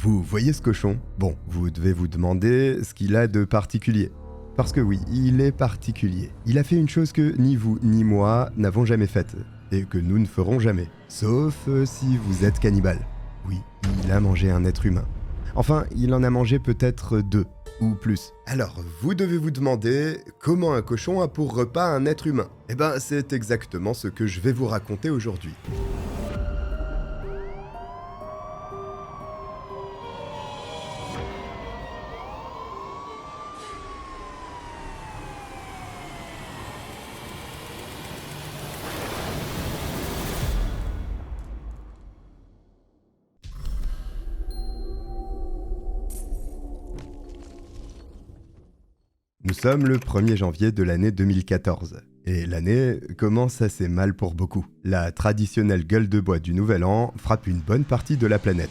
Vous voyez ce cochon? Bon, vous devez vous demander ce qu'il a de particulier. Parce que oui, il est particulier. Il a fait une chose que ni vous ni moi n'avons jamais faite, et que nous ne ferons jamais. Sauf si vous êtes cannibale. Oui, il a mangé un être humain. Enfin, il en a mangé peut-être 2, ou plus. Alors, vous devez vous demander comment un cochon a pour repas un être humain. Eh ben, c'est exactement ce que je vais vous raconter aujourd'hui. Nous sommes le 1er janvier de l'année 2014, et l'année commence assez mal pour beaucoup. La traditionnelle gueule de bois du Nouvel An frappe une bonne partie de la planète.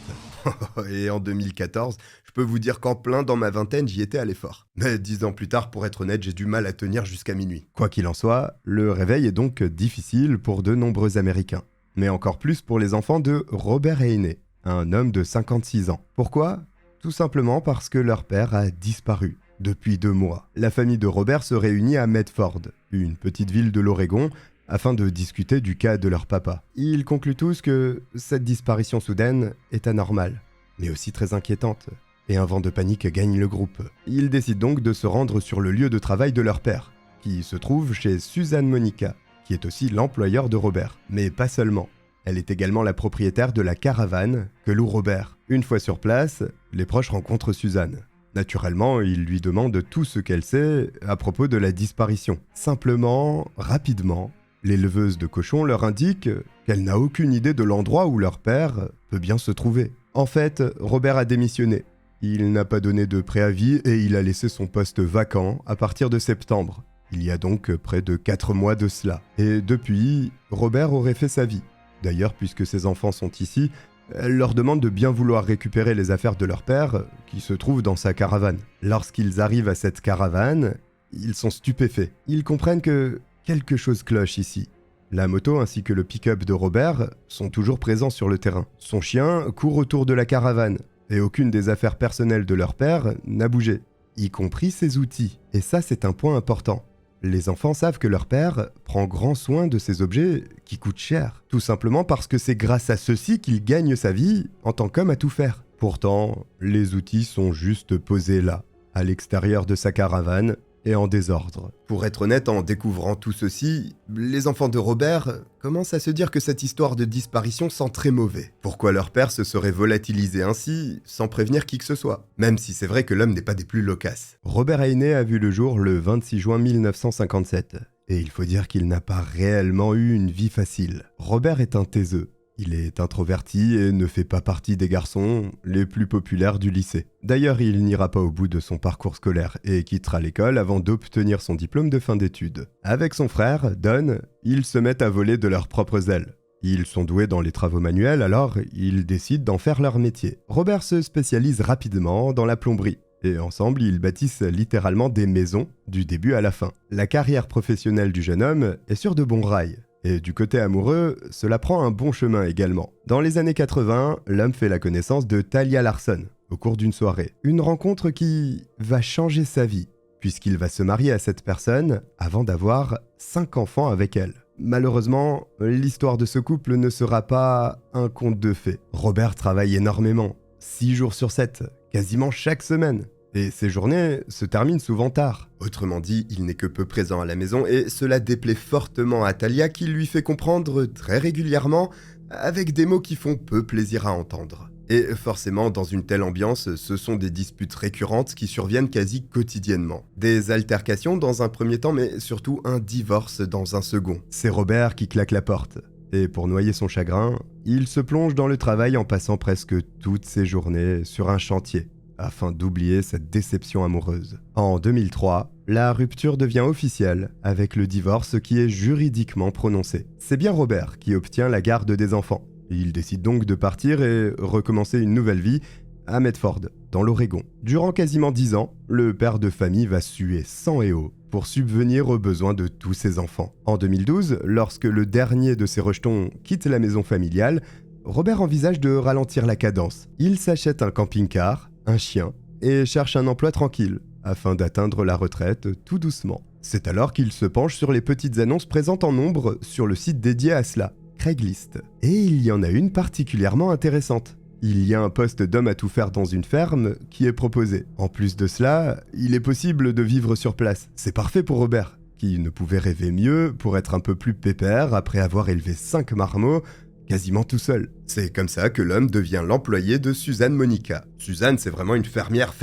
Et en 2014, je peux vous dire qu'en plein dans ma vingtaine, j'y étais à l'effort. Mais 10 ans plus tard, pour être honnête, j'ai du mal à tenir jusqu'à minuit. Quoi qu'il en soit, le réveil est donc difficile pour de nombreux Américains. Mais encore plus pour les enfants de Robert Haney, un homme de 56 ans. Pourquoi ? Tout simplement parce que leur père a disparu. Depuis 2 mois, la famille de Robert se réunit à Medford, une petite ville de l'Oregon, afin de discuter du cas de leur papa. Ils concluent tous que cette disparition soudaine est anormale, mais aussi très inquiétante, et un vent de panique gagne le groupe. Ils décident donc de se rendre sur le lieu de travail de leur père, qui se trouve chez Suzanne Monica, qui est aussi l'employeur de Robert, mais pas seulement. Elle est également la propriétaire de la caravane que loue Robert. Une fois sur place, les proches rencontrent Suzanne. Naturellement, ils lui demandent tout ce qu'elle sait à propos de la disparition. Simplement, rapidement, l'éleveuse de cochons leur indique qu'elle n'a aucune idée de l'endroit où leur père peut bien se trouver. En fait, Robert a démissionné. Il n'a pas donné de préavis et il a laissé son poste vacant à partir de septembre. Il y a donc près de 4 mois de cela. Et depuis, Robert aurait fait sa vie. D'ailleurs, puisque ses enfants sont ici, elle leur demande de bien vouloir récupérer les affaires de leur père, qui se trouve dans sa caravane. Lorsqu'ils arrivent à cette caravane, ils sont stupéfaits. Ils comprennent que quelque chose cloche ici. La moto ainsi que le pick-up de Robert sont toujours présents sur le terrain. Son chien court autour de la caravane, et aucune des affaires personnelles de leur père n'a bougé, y compris ses outils. Et ça, c'est un point important. Les enfants savent que leur père prend grand soin de ces objets qui coûtent cher, tout simplement parce que c'est grâce à ceux-ci qu'il gagne sa vie en tant qu'homme à tout faire. Pourtant, les outils sont juste posés là, à l'extérieur de sa caravane et en désordre. Pour être honnête, en découvrant tout ceci, les enfants de Robert commencent à se dire que cette histoire de disparition sent très mauvais. Pourquoi leur père se serait volatilisé ainsi, sans prévenir qui que ce soit? Même si c'est vrai que l'homme n'est pas des plus loquaces. Robert Haney a vu le jour le 26 juin 1957, et il faut dire qu'il n'a pas réellement eu une vie facile. Robert est un taiseux. Il est introverti et ne fait pas partie des garçons les plus populaires du lycée. D'ailleurs, il n'ira pas au bout de son parcours scolaire et quittera l'école avant d'obtenir son diplôme de fin d'études. Avec son frère, Don, ils se mettent à voler de leurs propres ailes. Ils sont doués dans les travaux manuels, alors ils décident d'en faire leur métier. Robert se spécialise rapidement dans la plomberie. Et ensemble, ils bâtissent littéralement des maisons du début à la fin. La carrière professionnelle du jeune homme est sur de bons rails. Et du côté amoureux, cela prend un bon chemin également. Dans les années 80, l'homme fait la connaissance de Talia Larson au cours d'une soirée. Une rencontre qui va changer sa vie, puisqu'il va se marier à cette personne avant d'avoir 5 enfants avec elle. Malheureusement, l'histoire de ce couple ne sera pas un conte de fées. Robert travaille énormément, 6 jours sur 7, quasiment chaque semaine. Et ces journées se terminent souvent tard. Autrement dit, il n'est que peu présent à la maison et cela déplaît fortement à Talia qui lui fait comprendre très régulièrement avec des mots qui font peu plaisir à entendre. Et forcément, dans une telle ambiance, ce sont des disputes récurrentes qui surviennent quasi quotidiennement. Des altercations dans un premier temps, mais surtout un divorce dans un second. C'est Robert qui claque la porte. Et pour noyer son chagrin, il se plonge dans le travail en passant presque toutes ses journées sur un chantier, afin d'oublier cette déception amoureuse. En 2003, la rupture devient officielle avec le divorce qui est juridiquement prononcé. C'est bien Robert qui obtient la garde des enfants. Il décide donc de partir et recommencer une nouvelle vie à Medford, dans l'Oregon. Durant quasiment 10 ans, le père de famille va suer sang et eau pour subvenir aux besoins de tous ses enfants. En 2012, lorsque le dernier de ses rejetons quitte la maison familiale, Robert envisage de ralentir la cadence. Il s'achète un camping-car, un chien, et cherche un emploi tranquille, afin d'atteindre la retraite tout doucement. C'est alors qu'il se penche sur les petites annonces présentes en nombre sur le site dédié à cela, Craigslist. Et il y en a une particulièrement intéressante. Il y a un poste d'homme à tout faire dans une ferme qui est proposé. En plus de cela, il est possible de vivre sur place. C'est parfait pour Robert, qui ne pouvait rêver mieux pour être un peu plus pépère après avoir élevé 5 marmots quasiment tout seul. C'est comme ça que l'homme devient l'employé de Suzanne Monica. Suzanne, c'est vraiment une fermière.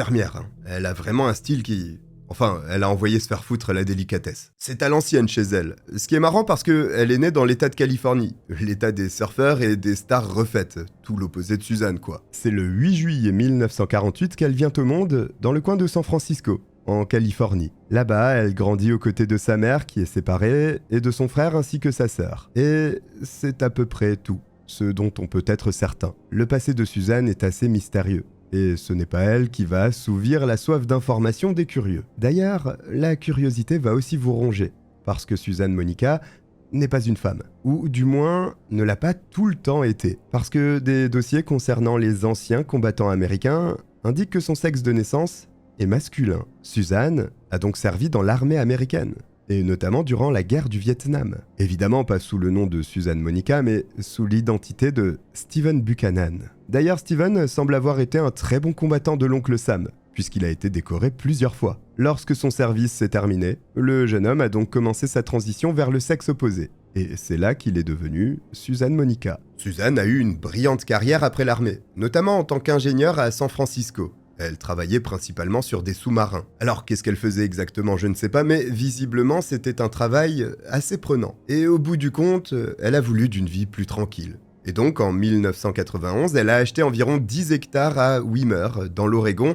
Elle a vraiment un style qui... Enfin, elle a envoyé se faire foutre la délicatesse. C'est à l'ancienne chez elle. Ce qui est marrant parce qu'elle est née dans l'état de Californie. L'état des surfeurs et des stars refaites. Tout l'opposé de Suzanne, quoi. C'est le 8 juillet 1948 qu'elle vient au monde dans le coin de San Francisco, en Californie. Là-bas, elle grandit aux côtés de sa mère qui est séparée et de son frère ainsi que sa sœur. Et c'est à peu près tout, ce dont on peut être certain. Le passé de Suzanne est assez mystérieux. Et ce n'est pas elle qui va assouvir la soif d'information des curieux. D'ailleurs, la curiosité va aussi vous ronger, parce que Suzanne Monica n'est pas une femme, ou du moins ne l'a pas tout le temps été, parce que des dossiers concernant les anciens combattants américains indiquent que son sexe de naissance est masculin. Suzanne a donc servi dans l'armée américaine, et notamment durant la guerre du Vietnam. Évidemment pas sous le nom de Suzanne Monica, mais sous l'identité de Steven Buchanan. D'ailleurs, Steven semble avoir été un très bon combattant de l'oncle Sam, puisqu'il a été décoré plusieurs fois. Lorsque son service s'est terminé, le jeune homme a donc commencé sa transition vers le sexe opposé. Et c'est là qu'il est devenu Suzanne Monica. Suzanne a eu une brillante carrière après l'armée, notamment en tant qu'ingénieure à San Francisco. Elle travaillait principalement sur des sous-marins. Alors qu'est-ce qu'elle faisait exactement, je ne sais pas, mais visiblement c'était un travail assez prenant. Et au bout du compte, elle a voulu d'une vie plus tranquille. Et donc en 1991, elle a acheté environ 10 hectares à Wimmer, dans l'Oregon,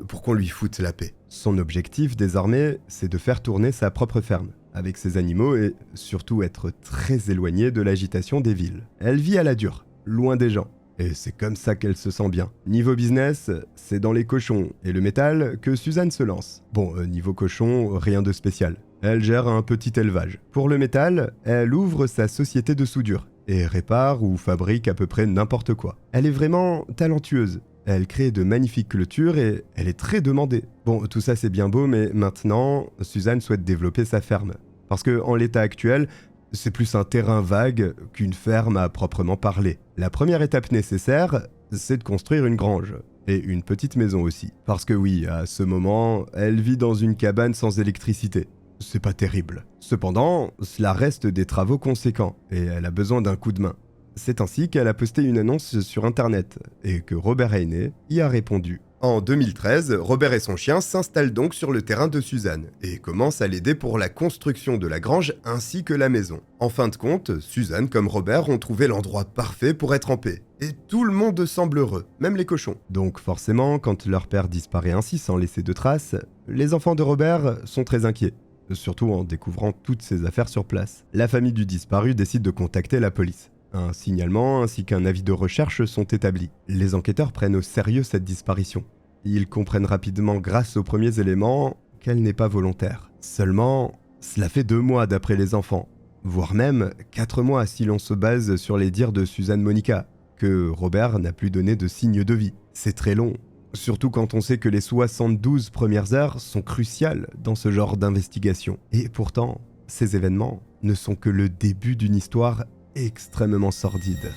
pour qu'on lui foute la paix. Son objectif désormais, c'est de faire tourner sa propre ferme, avec ses animaux et surtout être très éloignée de l'agitation des villes. Elle vit à la dure, loin des gens. Et c'est comme ça qu'elle se sent bien. Niveau business, c'est dans les cochons et le métal que Suzanne se lance. Bon, niveau cochon, rien de spécial. Elle gère un petit élevage. Pour le métal, elle ouvre sa société de soudure et répare ou fabrique à peu près n'importe quoi. Elle est vraiment talentueuse. Elle crée de magnifiques clôtures et elle est très demandée. Bon, tout ça c'est bien beau, mais maintenant, Suzanne souhaite développer sa ferme. Parce qu'en l'état actuel, c'est plus un terrain vague qu'une ferme à proprement parler. La première étape nécessaire, c'est de construire une grange. Et une petite maison aussi. Parce que oui, à ce moment, elle vit dans une cabane sans électricité. C'est pas terrible. Cependant, cela reste des travaux conséquents, et elle a besoin d'un coup de main. C'est ainsi qu'elle a posté une annonce sur internet, et que Robert Haney y a répondu. En 2013, Robert et son chien s'installent donc sur le terrain de Suzanne et commencent à l'aider pour la construction de la grange ainsi que la maison. En fin de compte, Suzanne comme Robert ont trouvé l'endroit parfait pour être en paix. Et tout le monde semble heureux, même les cochons. Donc forcément, quand leur père disparaît ainsi sans laisser de traces, les enfants de Robert sont très inquiets. Surtout en découvrant toutes ses affaires sur place. La famille du disparu décide de contacter la police. Un signalement ainsi qu'un avis de recherche sont établis. Les enquêteurs prennent au sérieux cette disparition. Ils comprennent rapidement grâce aux premiers éléments qu'elle n'est pas volontaire. Seulement, cela fait 2 mois d'après les enfants, voire même 4 mois si l'on se base sur les dires de Suzanne Monica, que Robert n'a plus donné de signe de vie. C'est très long, surtout quand on sait que les 72 premières heures sont cruciales dans ce genre d'investigation. Et pourtant, ces événements ne sont que le début d'une histoire extrêmement sordide.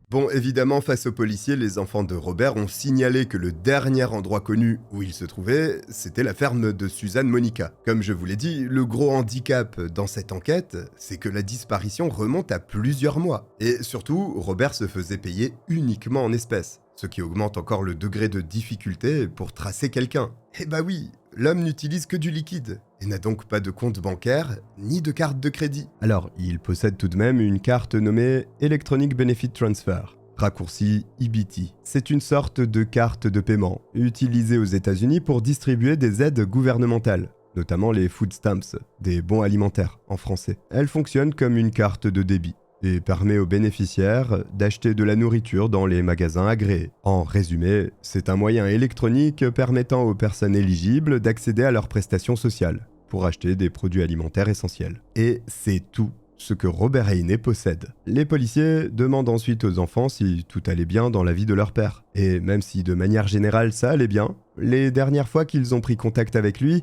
Bon, évidemment, face aux policiers, les enfants de Robert ont signalé que le dernier endroit connu où il se trouvait, c'était la ferme de Suzanne Monica. Comme je vous l'ai dit, le gros handicap dans cette enquête, c'est que la disparition remonte à plusieurs mois. Et surtout, Robert se faisait payer uniquement en espèces, ce qui augmente encore le degré de difficulté pour tracer quelqu'un. Eh bah oui, l'homme n'utilise que du liquide, et n'a donc pas de compte bancaire, ni de carte de crédit. Alors, il possède tout de même une carte nommée Electronic Benefit Transfer, raccourci EBT. C'est une sorte de carte de paiement, utilisée aux États-Unis pour distribuer des aides gouvernementales, notamment les food stamps, des bons alimentaires en français. Elle fonctionne comme une carte de débit et permet aux bénéficiaires d'acheter de la nourriture dans les magasins agréés. En résumé, c'est un moyen électronique permettant aux personnes éligibles d'accéder à leurs prestations sociales. pour acheter des produits alimentaires essentiels. Et c'est tout ce que Robert Haney possède. Les policiers demandent ensuite aux enfants si tout allait bien dans la vie de leur père. Et même si de manière générale ça allait bien, les dernières fois qu'ils ont pris contact avec lui,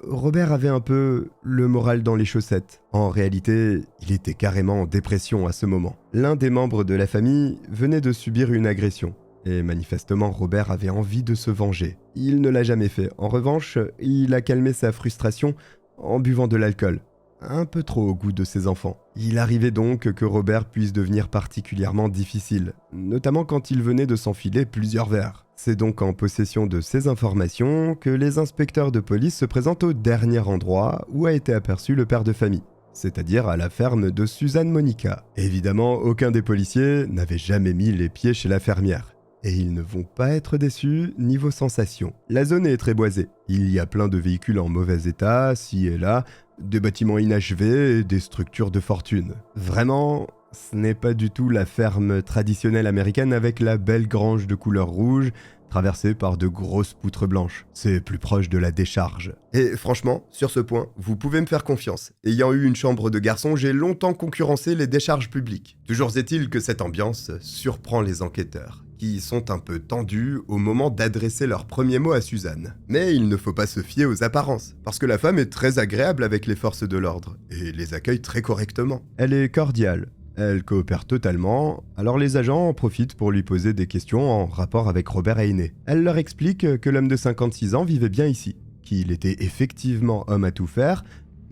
Robert avait un peu le moral dans les chaussettes. En réalité, il était carrément en dépression à ce moment. L'un des membres de la famille venait de subir une agression. Et manifestement, Robert avait envie de se venger. Il ne l'a jamais fait. En revanche, il a calmé sa frustration en buvant de l'alcool. Un peu trop au goût de ses enfants. Il arrivait donc que Robert puisse devenir particulièrement difficile, notamment quand il venait de s'enfiler plusieurs verres. C'est donc en possession de ces informations que les inspecteurs de police se présentent au dernier endroit où a été aperçu le père de famille, c'est-à-dire à la ferme de Suzanne Monica. Évidemment, aucun des policiers n'avait jamais mis les pieds chez la fermière. Et ils ne vont pas être déçus niveau sensation. La zone est très boisée. Il y a plein de véhicules en mauvais état, ci et là, des bâtiments inachevés et des structures de fortune. Vraiment, ce n'est pas du tout la ferme traditionnelle américaine avec la belle grange de couleur rouge, traversée par de grosses poutres blanches. C'est plus proche de la décharge. Et franchement, sur ce point, vous pouvez me faire confiance. Ayant eu une chambre de garçon, j'ai longtemps concurrencé les décharges publiques. Toujours est-il que cette ambiance surprend les enquêteurs, qui sont un peu tendus au moment d'adresser leurs premiers mots à Suzanne. Mais il ne faut pas se fier aux apparences, parce que la femme est très agréable avec les forces de l'ordre, et les accueille très correctement. Elle est cordiale, elle coopère totalement, alors les agents en profitent pour lui poser des questions en rapport avec Robert Haney. Elle leur explique que l'homme de 56 ans vivait bien ici, qu'il était effectivement homme à tout faire,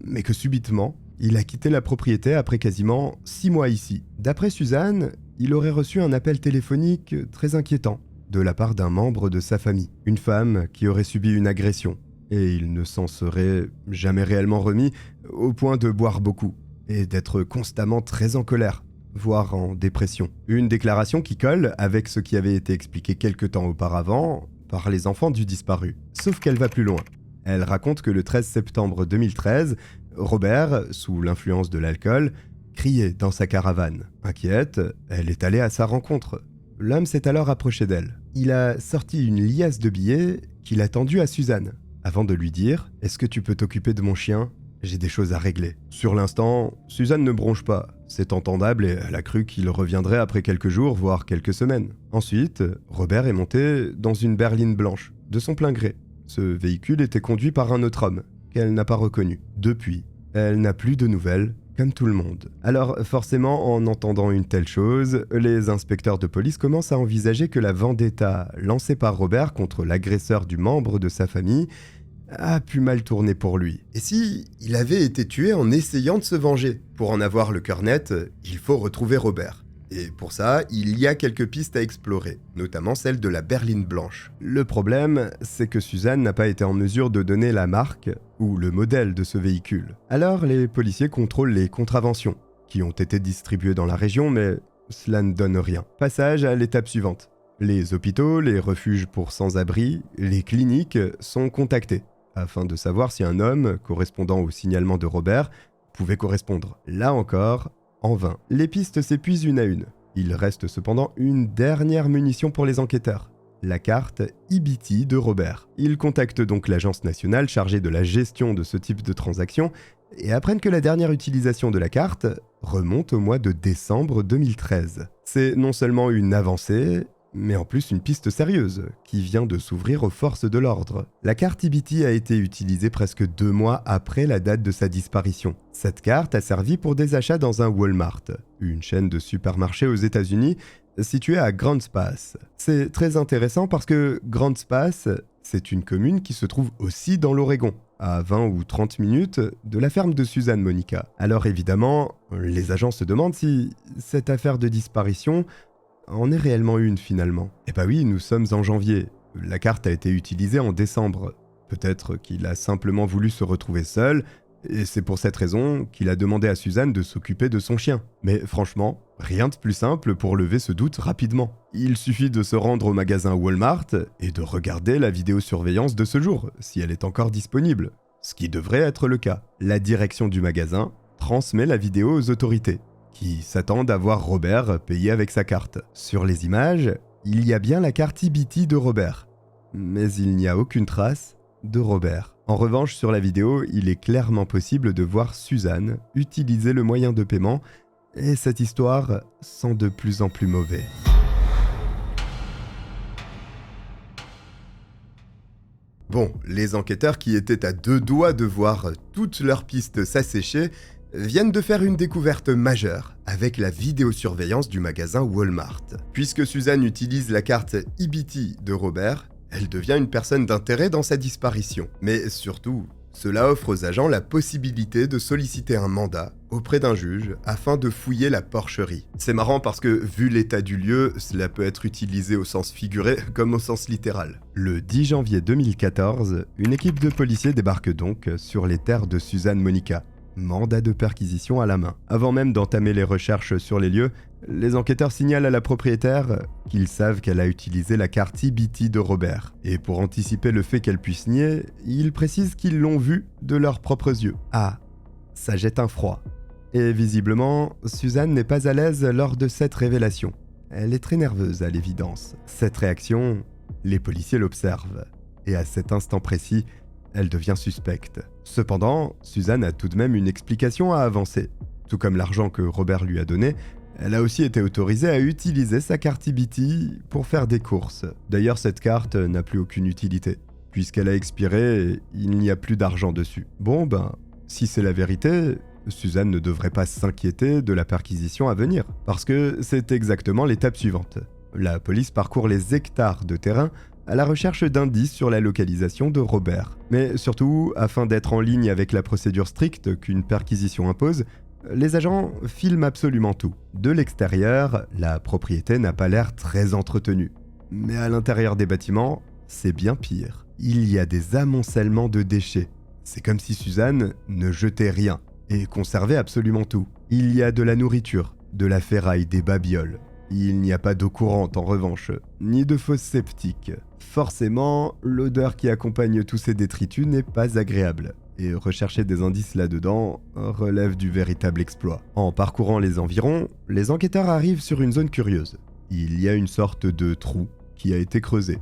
mais que subitement, il a quitté la propriété après quasiment 6 mois ici. D'après Suzanne, il aurait reçu un appel téléphonique très inquiétant de la part d'un membre de sa famille, une femme qui aurait subi une agression, et il ne s'en serait jamais réellement remis au point de boire beaucoup et d'être constamment très en colère, voire en dépression. Une déclaration qui colle avec ce qui avait été expliqué quelque temps auparavant par les enfants du disparu. Sauf qu'elle va plus loin. Elle raconte que le 13 septembre 2013, Robert, sous l'influence de l'alcool, criait dans sa caravane. Inquiète, elle est allée à sa rencontre. L'homme s'est alors approché d'elle. Il a sorti une liasse de billets qu'il a tendue à Suzanne, avant de lui dire « Est-ce que tu peux t'occuper de mon chien ? J'ai des choses à régler. » Sur l'instant, Suzanne ne bronche pas. C'est entendable et elle a cru qu'il reviendrait après quelques jours, voire quelques semaines. Ensuite, Robert est monté dans une berline blanche, de son plein gré. Ce véhicule était conduit par un autre homme, qu'elle n'a pas reconnu. Depuis, elle n'a plus de nouvelles, comme tout le monde. Alors forcément, en entendant une telle chose, les inspecteurs de police commencent à envisager que la vendetta lancée par Robert contre l'agresseur du membre de sa famille a pu mal tourner pour lui. Et si il avait été tué en essayant de se venger ? Pour en avoir le cœur net, il faut retrouver Robert. Et pour ça, il y a quelques pistes à explorer, notamment celle de la berline blanche. Le problème, c'est que Suzanne n'a pas été en mesure de donner la marque ou le modèle de ce véhicule. Alors les policiers contrôlent les contraventions, qui ont été distribuées dans la région, mais cela ne donne rien. Passage à l'étape suivante. Les hôpitaux, les refuges pour sans-abri, les cliniques sont contactés, afin de savoir si un homme, correspondant au signalement de Robert, pouvait correspondre. Là encore, en vain. Les pistes s'épuisent une à une. Il reste cependant une dernière munition pour les enquêteurs. La carte EBT de Robert. Ils contactent donc l'agence nationale chargée de la gestion de ce type de transaction et apprennent que la dernière utilisation de la carte remonte au mois de décembre 2013. C'est non seulement une avancée, mais en plus une piste sérieuse, qui vient de s'ouvrir aux forces de l'ordre. La carte EBT a été utilisée presque 2 mois après la date de sa disparition. Cette carte a servi pour des achats dans un Walmart, une chaîne de supermarchés aux États-Unis située à Grants Pass. C'est très intéressant parce que Grants Pass, c'est une commune qui se trouve aussi dans l'Oregon, à 20 ou 30 minutes de la ferme de Suzanne Monica. Alors évidemment, les agents se demandent si cette affaire de disparition en est réellement une finalement. Eh bah oui, nous sommes en janvier. La carte a été utilisée en décembre. Peut-être qu'il a simplement voulu se retrouver seul, et c'est pour cette raison qu'il a demandé à Suzanne de s'occuper de son chien. Mais franchement, rien de plus simple pour lever ce doute rapidement. Il suffit de se rendre au magasin Walmart et de regarder la vidéosurveillance de ce jour, si elle est encore disponible. Ce qui devrait être le cas. La direction du magasin transmet la vidéo aux autorités, qui s'attendent à voir Robert payer avec sa carte. Sur les images, il y a bien la carte EBT de Robert, mais il n'y a aucune trace de Robert. En revanche, sur la vidéo, il est clairement possible de voir Suzanne utiliser le moyen de paiement, et cette histoire sent de plus en plus mauvais. Bon, les enquêteurs qui étaient à 2 doigts de voir toutes leurs pistes s'assécher viennent de faire une découverte majeure avec la vidéosurveillance du magasin Walmart. Puisque Suzanne utilise la carte EBT de Robert, elle devient une personne d'intérêt dans sa disparition. Mais surtout, cela offre aux agents la possibilité de solliciter un mandat auprès d'un juge afin de fouiller la porcherie. C'est marrant parce que, vu l'état du lieu, cela peut être utilisé au sens figuré comme au sens littéral. Le 10 janvier 2014, une équipe de policiers débarque donc sur les terres de Suzanne Monica. Mandat de perquisition à la main. Avant même d'entamer les recherches sur les lieux, les enquêteurs signalent à la propriétaire qu'ils savent qu'elle a utilisé la carte EBT de Robert. Et pour anticiper le fait qu'elle puisse nier, ils précisent qu'ils l'ont vue de leurs propres yeux. Ah, ça jette un froid. Et visiblement, Suzanne n'est pas à l'aise lors de cette révélation. Elle est très nerveuse à l'évidence. Cette réaction, les policiers l'observent. Et à cet instant précis, elle devient suspecte. Cependant, Suzanne a tout de même une explication à avancer. Tout comme l'argent que Robert lui a donné, elle a aussi été autorisée à utiliser sa carte EBT pour faire des courses. D'ailleurs, cette carte n'a plus aucune utilité. Puisqu'elle a expiré, il n'y a plus d'argent dessus. Bon si c'est la vérité, Suzanne ne devrait pas s'inquiéter de la perquisition à venir. Parce que c'est exactement l'étape suivante. La police parcourt les hectares de terrain à la recherche d'indices sur la localisation de Robert. Mais surtout, afin d'être en ligne avec la procédure stricte qu'une perquisition impose, les agents filment absolument tout. De l'extérieur, la propriété n'a pas l'air très entretenue. Mais à l'intérieur des bâtiments, c'est bien pire. Il y a des amoncellements de déchets. C'est comme si Suzanne ne jetait rien et conservait absolument tout. Il y a de la nourriture, de la ferraille, des babioles. Il n'y a pas d'eau courante en revanche, ni de fosse septique. Forcément, l'odeur qui accompagne tous ces détritus n'est pas agréable, et rechercher des indices là-dedans relève du véritable exploit. En parcourant les environs, les enquêteurs arrivent sur une zone curieuse. Il y a une sorte de trou qui a été creusé,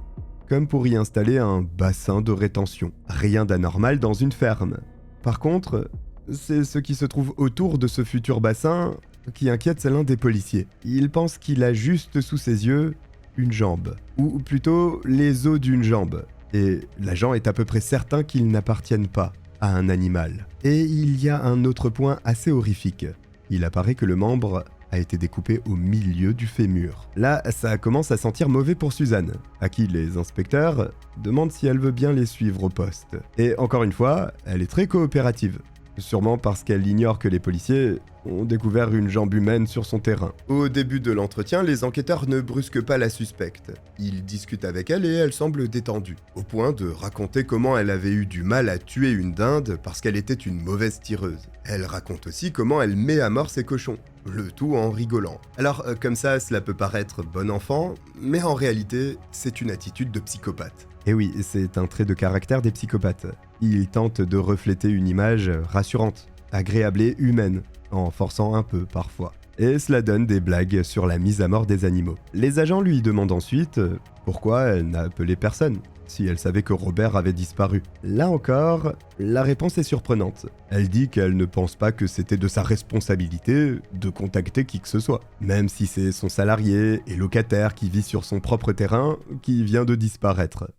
comme pour y installer un bassin de rétention. Rien d'anormal dans une ferme. Par contre, c'est ce qui se trouve autour de ce futur bassin qui inquiète l'un des policiers. Il pense qu'il a juste sous ses yeux une jambe, ou plutôt les os d'une jambe, et l'agent est à peu près certain qu'ils n'appartiennent pas à un animal. Et il y a un autre point assez horrifique. Il apparaît que le membre a été découpé au milieu du fémur. Là, ça commence à sentir mauvais pour Suzanne, à qui les inspecteurs demandent si elle veut bien les suivre au poste. Et encore une fois, elle est très coopérative. Sûrement parce qu'elle ignore que les policiers ont découvert une jambe humaine sur son terrain. Au début de l'entretien, les enquêteurs ne brusquent pas la suspecte. Ils discutent avec elle et elle semble détendue, au point de raconter comment elle avait eu du mal à tuer une dinde parce qu'elle était une mauvaise tireuse. Elle raconte aussi comment elle met à mort ses cochons, le tout en rigolant. Alors, comme ça, cela peut paraître bon enfant, mais en réalité, c'est une attitude de psychopathe. Et oui, c'est un trait de caractère des psychopathes. Ils tentent de refléter une image rassurante, agréable et humaine, en forçant un peu parfois. Et cela donne des blagues sur la mise à mort des animaux. Les agents lui demandent ensuite pourquoi elle n'a appelé personne, si elle savait que Robert avait disparu. Là encore, la réponse est surprenante. Elle dit qu'elle ne pense pas que c'était de sa responsabilité de contacter qui que ce soit, même si c'est son salarié et locataire qui vit sur son propre terrain qui vient de disparaître.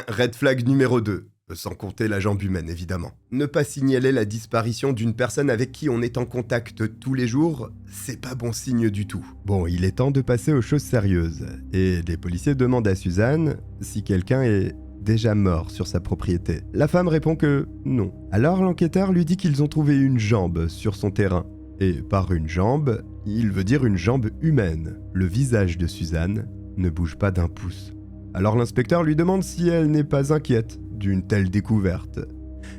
Red flag numéro 2. Sans compter la jambe humaine, évidemment. Ne pas signaler la disparition d'une personne avec qui on est en contact tous les jours, c'est pas bon signe du tout. Bon, il est temps de passer aux choses sérieuses. Et les policiers demandent à Suzanne si quelqu'un est déjà mort sur sa propriété. La femme répond que non. Alors l'enquêteur lui dit qu'ils ont trouvé une jambe sur son terrain. Et par une jambe, il veut dire une jambe humaine. Le visage de Suzanne ne bouge pas d'un pouce. Alors l'inspecteur lui demande si elle n'est pas inquiète d'une telle découverte.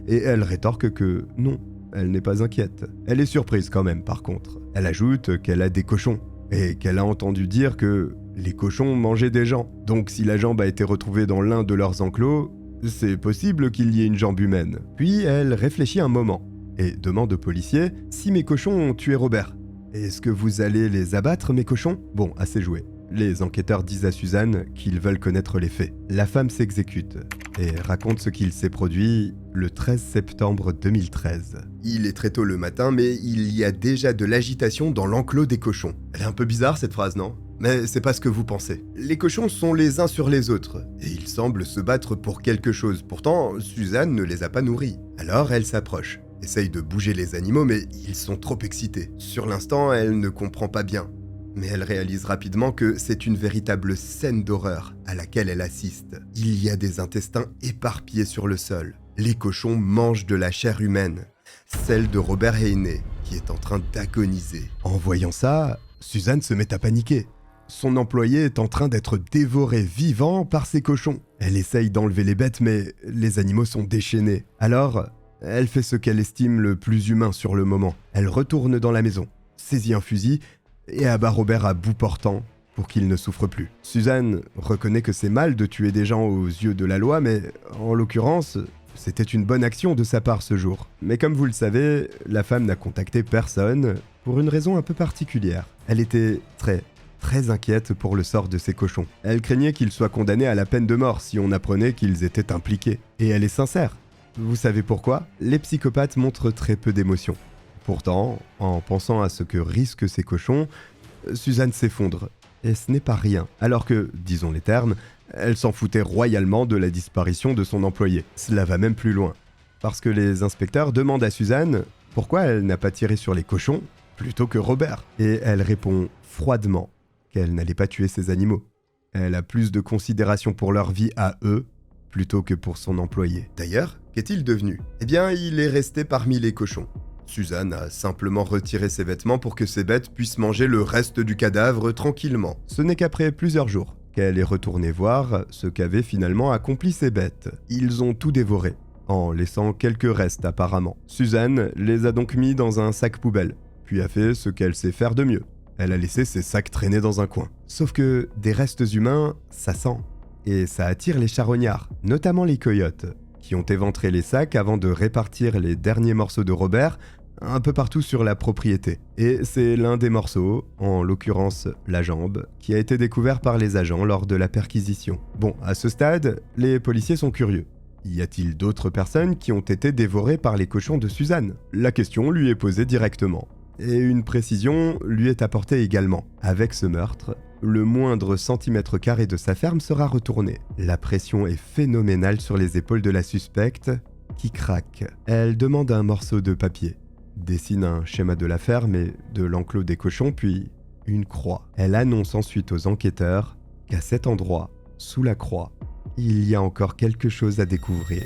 Et elle rétorque que non, elle n'est pas inquiète. Elle est surprise quand même par contre. Elle ajoute qu'elle a des cochons et qu'elle a entendu dire que les cochons mangeaient des gens. Donc si la jambe a été retrouvée dans l'un de leurs enclos, c'est possible qu'il y ait une jambe humaine. Puis elle réfléchit un moment et demande au policier si mes cochons ont tué Robert. Est-ce que vous allez les abattre mes cochons ? Bon, assez joué. Les enquêteurs disent à Suzanne qu'ils veulent connaître les faits. La femme s'exécute. et raconte ce qu'il s'est produit le 13 septembre 2013. Il est très tôt le matin, mais il y a déjà de l'agitation dans l'enclos des cochons. Elle est un peu bizarre cette phrase, non ? Mais c'est pas ce que vous pensez. Les cochons sont les uns sur les autres, et ils semblent se battre pour quelque chose. Pourtant, Suzanne ne les a pas nourris. Alors elle s'approche, essaye de bouger les animaux, mais ils sont trop excités. Sur l'instant, elle ne comprend pas bien. Mais elle réalise rapidement que c'est une véritable scène d'horreur à laquelle elle assiste. Il y a des intestins éparpillés sur le sol. Les cochons mangent de la chair humaine, celle de Robert Haney, qui est en train d'agoniser. En voyant ça, Suzanne se met à paniquer. Son employé est en train d'être dévoré vivant par ces cochons. Elle essaye d'enlever les bêtes, mais les animaux sont déchaînés. Alors, elle fait ce qu'elle estime le plus humain sur le moment. Elle retourne dans la maison, saisit un fusil et abat Robert à bout portant pour qu'il ne souffre plus. Suzanne reconnaît que c'est mal de tuer des gens aux yeux de la loi, mais en l'occurrence, c'était une bonne action de sa part ce jour. Mais comme vous le savez, la femme n'a contacté personne pour une raison un peu particulière. Elle était très inquiète pour le sort de ses cochons. Elle craignait qu'ils soient condamnés à la peine de mort si on apprenait qu'ils étaient impliqués. Et elle est sincère. Vous savez pourquoi ? Les psychopathes montrent très peu d'émotion. Pourtant, en pensant à ce que risquent ces cochons, Suzanne s'effondre. Et ce n'est pas rien. Alors que, disons les termes, elle s'en foutait royalement de la disparition de son employé. Cela va même plus loin. Parce que les inspecteurs demandent à Suzanne pourquoi elle n'a pas tiré sur les cochons plutôt que Robert. Et elle répond froidement qu'elle n'allait pas tuer ces animaux. Elle a plus de considération pour leur vie à eux plutôt que pour son employé. D'ailleurs, qu'est-il devenu ? Eh bien, il est resté parmi les cochons. Suzanne a simplement retiré ses vêtements pour que ses bêtes puissent manger le reste du cadavre tranquillement. Ce n'est qu'après plusieurs jours qu'elle est retournée voir ce qu'avaient finalement accompli ses bêtes. Ils ont tout dévoré, en laissant quelques restes apparemment. Suzanne les a donc mis dans un sac poubelle, puis a fait ce qu'elle sait faire de mieux. Elle a laissé ses sacs traîner dans un coin. Sauf que des restes humains, ça sent. Et ça attire les charognards, notamment les coyotes, qui ont éventré les sacs avant de répartir les derniers morceaux de Robert un peu partout sur la propriété. Et c'est l'un des morceaux, en l'occurrence la jambe, qui a été découvert par les agents lors de la perquisition. Bon, à ce stade, les policiers sont curieux. Y a-t-il d'autres personnes qui ont été dévorées par les cochons de Suzanne ? La question lui est posée directement. Et une précision lui est apportée également. Avec ce meurtre, le moindre centimètre carré de sa ferme sera retourné. La pression est phénoménale sur les épaules de la suspecte, qui craque. Elle demande un morceau de papier, dessine un schéma de la ferme et de l'enclos des cochons, puis une croix. Elle annonce ensuite aux enquêteurs qu'à cet endroit, sous la croix, il y a encore quelque chose à découvrir.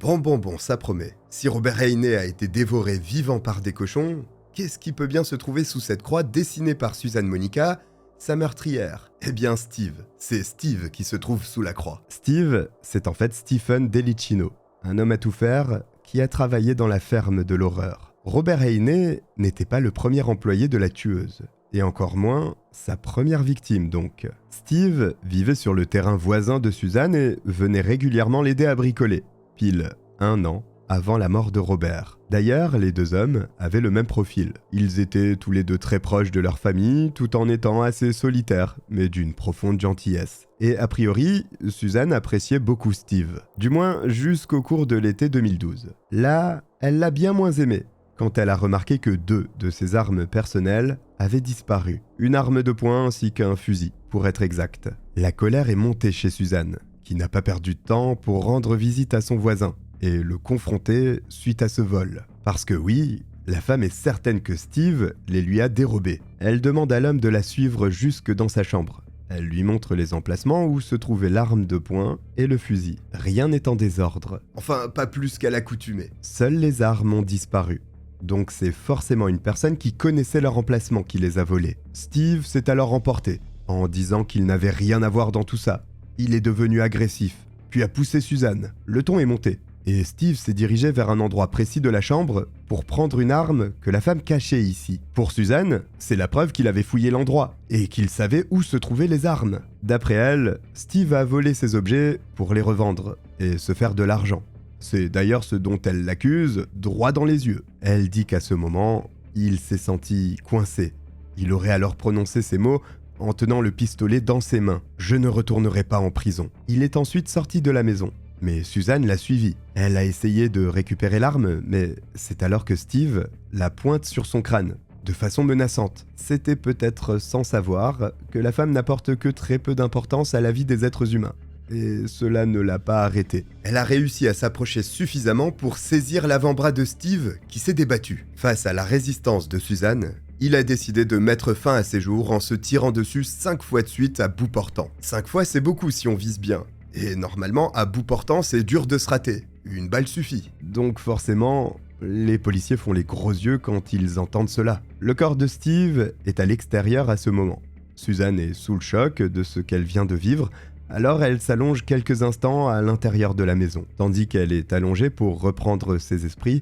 Bon, ça promet. Si Robert Haney a été dévoré vivant par des cochons, qu'est-ce qui peut bien se trouver sous cette croix dessinée par Suzanne Monica, sa meurtrière ? Eh bien Steve. C'est Steve qui se trouve sous la croix. Steve, c'est en fait Stephen Delicino, un homme à tout faire qui a travaillé dans la ferme de l'horreur. Robert Haney n'était pas le premier employé de la tueuse, et encore moins sa première victime donc. Steve vivait sur le terrain voisin de Suzanne et venait régulièrement l'aider à bricoler. Pile 1 an avant la mort de Robert. D'ailleurs, les deux hommes avaient le même profil. Ils étaient tous les deux très proches de leur famille, tout en étant assez solitaires, mais d'une profonde gentillesse. Et a priori, Suzanne appréciait beaucoup Steve, du moins jusqu'au cours de l'été 2012. Là, elle l'a bien moins aimé, quand elle a remarqué que 2 de ses armes personnelles avaient disparu. Une arme de poing ainsi qu'un fusil, pour être exact. La colère est montée chez Suzanne, qui n'a pas perdu de temps pour rendre visite à son voisin et le confronter suite à ce vol. Parce que oui, la femme est certaine que Steve les lui a dérobés. Elle demande à l'homme de la suivre jusque dans sa chambre. Elle lui montre les emplacements où se trouvait l'arme de poing et le fusil. Rien n'est en désordre. Enfin, pas plus qu'à l'accoutumée. Seules les armes ont disparu. Donc c'est forcément une personne qui connaissait leur emplacement qui les a volées. Steve s'est alors emporté, en disant qu'il n'avait rien à voir dans tout ça. Il est devenu agressif, puis a poussé Suzanne. Le ton est monté. Et Steve s'est dirigé vers un endroit précis de la chambre pour prendre une arme que la femme cachait ici. Pour Suzanne, c'est la preuve qu'il avait fouillé l'endroit et qu'il savait où se trouvaient les armes. D'après elle, Steve a volé ces objets pour les revendre et se faire de l'argent. C'est d'ailleurs ce dont elle l'accuse, droit dans les yeux. Elle dit qu'à ce moment, il s'est senti coincé. Il aurait alors prononcé ces mots en tenant le pistolet dans ses mains. « Je ne retournerai pas en prison. » Il est ensuite sorti de la maison. Mais Suzanne l'a suivi. Elle a essayé de récupérer l'arme, mais c'est alors que Steve la pointe sur son crâne, de façon menaçante. C'était peut-être sans savoir que la femme n'apporte que très peu d'importance à la vie des êtres humains. Et cela ne l'a pas arrêtée. Elle a réussi à s'approcher suffisamment pour saisir l'avant-bras de Steve, qui s'est débattu. Face à la résistance de Suzanne, il a décidé de mettre fin à ses jours en se tirant dessus 5 fois de suite à bout portant. 5 fois, c'est beaucoup si on vise bien. Et normalement, à bout portant, c'est dur de se rater. Une balle suffit. Donc forcément, les policiers font les gros yeux quand ils entendent cela. Le corps de Steve est à l'extérieur à ce moment. Suzanne est sous le choc de ce qu'elle vient de vivre, alors elle s'allonge quelques instants à l'intérieur de la maison. Tandis qu'elle est allongée pour reprendre ses esprits,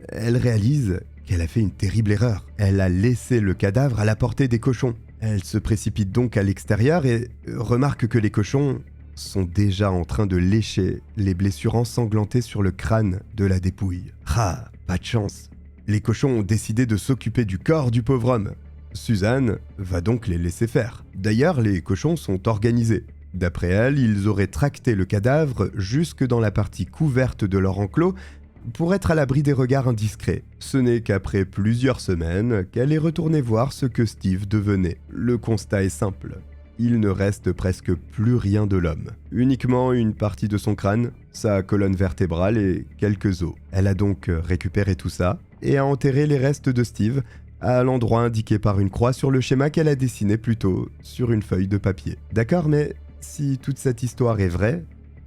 elle réalise qu'elle a fait une terrible erreur. Elle a laissé le cadavre à la portée des cochons. Elle se précipite donc à l'extérieur et remarque que les cochons sont déjà en train de lécher les blessures ensanglantées sur le crâne de la dépouille. Ah, pas de chance. Les cochons ont décidé de s'occuper du corps du pauvre homme. Suzanne va donc les laisser faire. D'ailleurs, les cochons sont organisés. D'après elle, ils auraient tracté le cadavre jusque dans la partie couverte de leur enclos pour être à l'abri des regards indiscrets. Ce n'est qu'après plusieurs semaines qu'elle est retournée voir ce que Steve devenait. Le constat est simple. Il ne reste presque plus rien de l'homme. Uniquement une partie de son crâne, sa colonne vertébrale et quelques os. Elle a donc récupéré tout ça et a enterré les restes de Steve à l'endroit indiqué par une croix sur le schéma qu'elle a dessiné plus tôt sur une feuille de papier. D'accord, mais si toute cette histoire est vraie,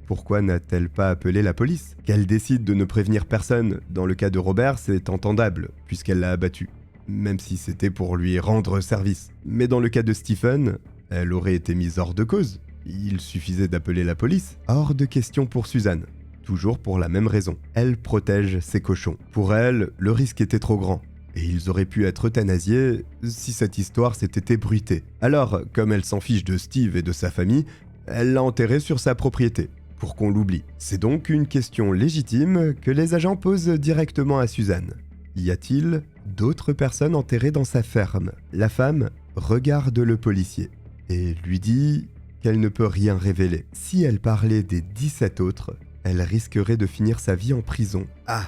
pourquoi n'a-t-elle pas appelé la police? Qu'elle décide de ne prévenir personne dans le cas de Robert, c'est entendable, puisqu'elle l'a abattu, même si c'était pour lui rendre service. Mais dans le cas de Stephen, elle aurait été mise hors de cause. Il suffisait d'appeler la police. Hors de question pour Suzanne. Toujours pour la même raison. Elle protège ses cochons. Pour elle, le risque était trop grand. Et ils auraient pu être euthanasiés si cette histoire s'était ébruitée. Alors, comme elle s'en fiche de Steve et de sa famille, elle l'a enterré sur sa propriété, pour qu'on l'oublie. C'est donc une question légitime que les agents posent directement à Suzanne. Y a-t-il d'autres personnes enterrées dans sa ferme? La femme regarde le policier et lui dit qu'elle ne peut rien révéler. Si elle parlait des 17 autres, elle risquerait de finir sa vie en prison. Ah,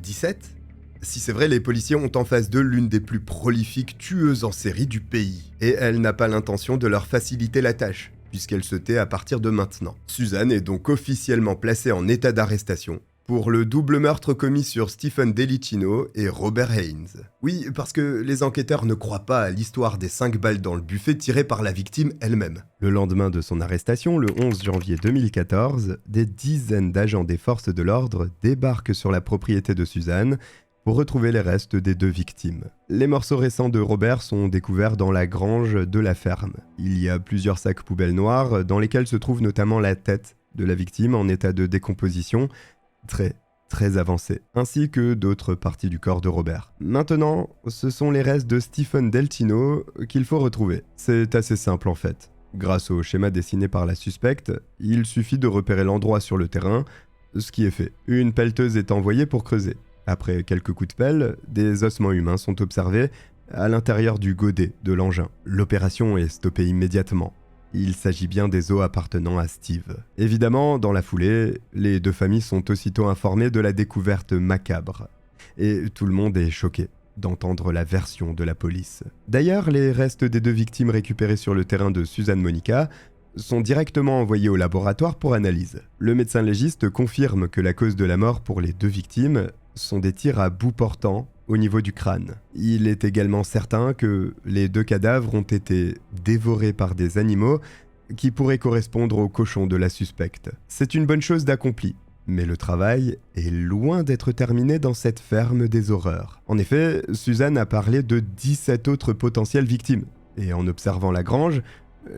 17 ? Si c'est vrai, les policiers ont en face d'eux l'une des plus prolifiques tueuses en série du pays. Et elle n'a pas l'intention de leur faciliter la tâche, puisqu'elle se tait à partir de maintenant. Suzanne est donc officiellement placée en état d'arrestation pour le double meurtre commis sur Stephen Delicino et Robert Haynes. Oui, parce que les enquêteurs ne croient pas à l'histoire des 5 balles dans le buffet tirées par la victime elle-même. Le lendemain de son arrestation, le 11 janvier 2014, des dizaines d'agents des forces de l'ordre débarquent sur la propriété de Suzanne pour retrouver les restes des 2 victimes. Les morceaux récents de Robert sont découverts dans la grange de la ferme. Il y a plusieurs sacs poubelles noirs dans lesquels se trouve notamment la tête de la victime en état de décomposition très avancée, ainsi que d'autres parties du corps de Robert. Maintenant, ce sont les restes de Stephen Delicino qu'il faut retrouver. C'est assez simple en fait. Grâce au schéma dessiné par la suspecte, il suffit de repérer l'endroit sur le terrain, ce qui est fait. Une pelleteuse est envoyée pour creuser. Après quelques coups de pelle, des ossements humains sont observés à l'intérieur du godet de l'engin. L'opération est stoppée immédiatement. Il s'agit bien des os appartenant à Steve. Évidemment, dans la foulée, les 2 familles sont aussitôt informées de la découverte macabre. Et tout le monde est choqué d'entendre la version de la police. D'ailleurs, les restes des 2 victimes récupérées sur le terrain de Suzanne Monica sont directement envoyés au laboratoire pour analyse. Le médecin légiste confirme que la cause de la mort pour les 2 victimes sont des tirs à bout portant au niveau du crâne. Il est également certain que les 2 cadavres ont été dévorés par des animaux qui pourraient correspondre aux cochons de la suspecte. C'est une bonne chose d'accompli, mais le travail est loin d'être terminé dans cette ferme des horreurs. En effet, Suzanne a parlé de 17 autres potentielles victimes, et en observant la grange,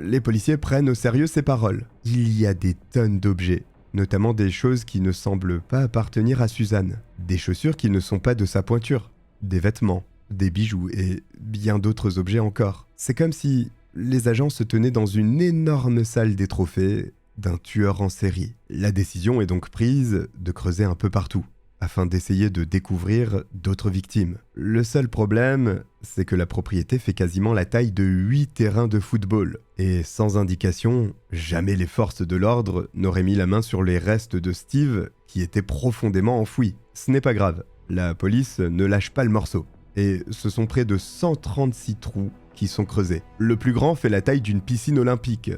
les policiers prennent au sérieux ses paroles. Il y a des tonnes d'objets, notamment des choses qui ne semblent pas appartenir à Suzanne, des chaussures qui ne sont pas de sa pointure, des vêtements, des bijoux et bien d'autres objets encore. C'est comme si les agents se tenaient dans une énorme salle des trophées d'un tueur en série. La décision est donc prise de creuser un peu partout, afin d'essayer de découvrir d'autres victimes. Le seul problème, c'est que la propriété fait quasiment la taille de 8 terrains de football. Et sans indication, jamais les forces de l'ordre n'auraient mis la main sur les restes de Steve qui étaient profondément enfouis. Ce n'est pas grave, la police ne lâche pas le morceau. Et ce sont près de 136 trous qui sont creusés. Le plus grand fait la taille d'une piscine olympique.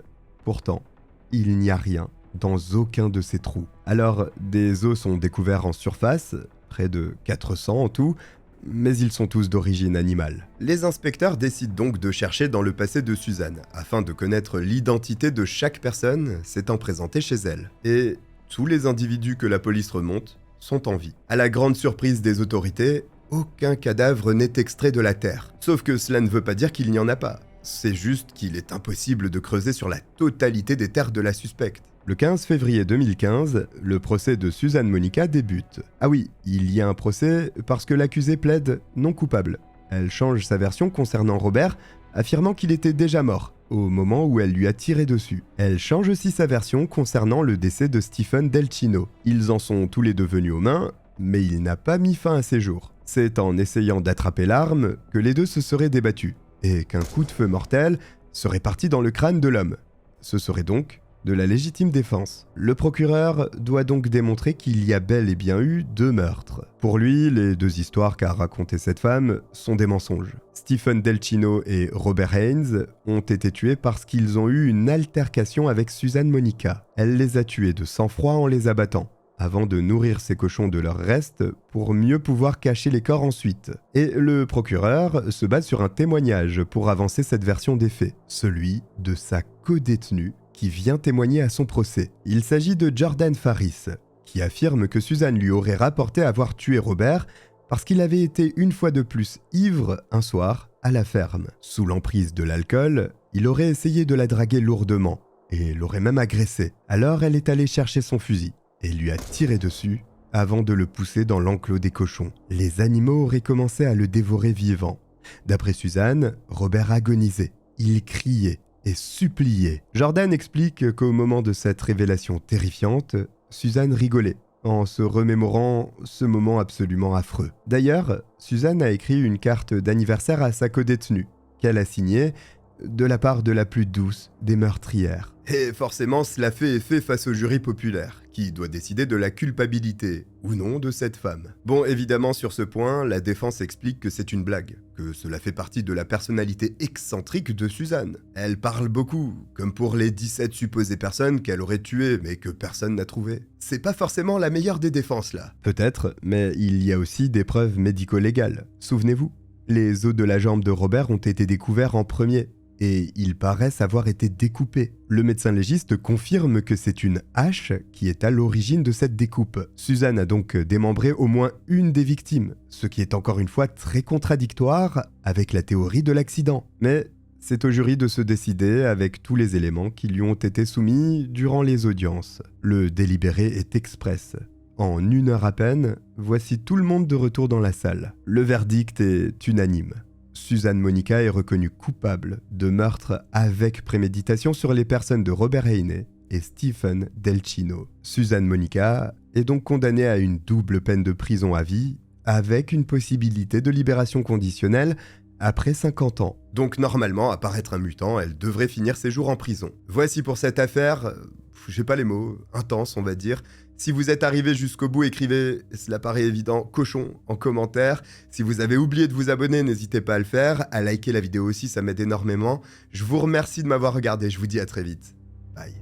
Pourtant, il n'y a rien dans aucun de ces trous. Alors, des os sont découverts en surface, près de 400 en tout, mais ils sont tous d'origine animale. Les inspecteurs décident donc de chercher dans le passé de Suzanne, afin de connaître l'identité de chaque personne s'étant présentée chez elle. Et tous les individus que la police remonte sont en vie. À la grande surprise des autorités, aucun cadavre n'est extrait de la terre. Sauf que cela ne veut pas dire qu'il n'y en a pas. C'est juste qu'il est impossible de creuser sur la totalité des terres de la suspecte. Le 15 février 2015, le procès de Suzanne Monica débute. Ah oui, il y a un procès parce que l'accusée plaide non coupable. Elle change sa version concernant Robert, affirmant qu'il était déjà mort au moment où elle lui a tiré dessus. Elle change aussi sa version concernant le décès de Stephen Delcino. Ils en sont tous les deux venus aux mains, mais il n'a pas mis fin à ses jours. C'est en essayant d'attraper l'arme que les deux se seraient débattus, et qu'un coup de feu mortel serait parti dans le crâne de l'homme. Ce serait donc de la légitime défense. Le procureur doit donc démontrer qu'il y a bel et bien eu 2 meurtres. Pour lui, les 2 histoires qu'a racontées cette femme sont des mensonges. Stephen Delcino et Robert Haynes ont été tués parce qu'ils ont eu une altercation avec Suzanne Monica. Elle les a tués de sang-froid en les abattant, avant de nourrir ses cochons de leurs restes pour mieux pouvoir cacher les corps ensuite. Et le procureur se base sur un témoignage pour avancer cette version des faits, celui de sa codétenue qui vient témoigner à son procès. Il s'agit de Jordan Faris, qui affirme que Suzanne lui aurait rapporté avoir tué Robert parce qu'il avait été une fois de plus ivre un soir à la ferme. Sous l'emprise de l'alcool, il aurait essayé de la draguer lourdement et l'aurait même agressée. Alors elle est allée chercher son fusil et lui a tiré dessus avant de le pousser dans l'enclos des cochons. Les animaux auraient commencé à le dévorer vivant. D'après Suzanne, Robert agonisait. Il criait et suppliait. Jordan explique qu'au moment de cette révélation terrifiante, Suzanne rigolait, en se remémorant ce moment absolument affreux. D'ailleurs, Suzanne a écrit une carte d'anniversaire à sa codétenue, qu'elle a signée de la part de la plus douce des meurtrières. Et forcément, cela fait effet face au jury populaire, qui doit décider de la culpabilité, ou non, de cette femme. Bon, évidemment, sur ce point, la défense explique que c'est une blague, que cela fait partie de la personnalité excentrique de Suzanne. Elle parle beaucoup, comme pour les 17 supposées personnes qu'elle aurait tuées, mais que personne n'a trouvées. C'est pas forcément la meilleure des défenses, là. Peut-être, mais il y a aussi des preuves médico-légales. Souvenez-vous, les os de la jambe de Robert ont été découverts en premier, et ils paraissent avoir été découpés. Le médecin légiste confirme que c'est une hache qui est à l'origine de cette découpe. Suzanne a donc démembré au moins une des victimes, ce qui est encore une fois très contradictoire avec la théorie de l'accident. Mais c'est au jury de se décider avec tous les éléments qui lui ont été soumis durant les audiences. Le délibéré est express. En 1 heure à peine, voici tout le monde de retour dans la salle. Le verdict est unanime. Suzanne Monica est reconnue coupable de meurtre avec préméditation sur les personnes de Robert Haynes et Stephen Delcino. Suzanne Monica est donc condamnée à une double peine de prison à vie, avec une possibilité de libération conditionnelle après 50 ans. Donc normalement, à part être un mutant, elle devrait finir ses jours en prison. Voici pour cette affaire, j'ai pas les mots, intense on va dire. Si vous êtes arrivé jusqu'au bout, écrivez, cela paraît évident, cochon en commentaire. Si vous avez oublié de vous abonner, n'hésitez pas à le faire. À liker la vidéo aussi, ça m'aide énormément. Je vous remercie de m'avoir regardé, je vous dis à très vite. Bye.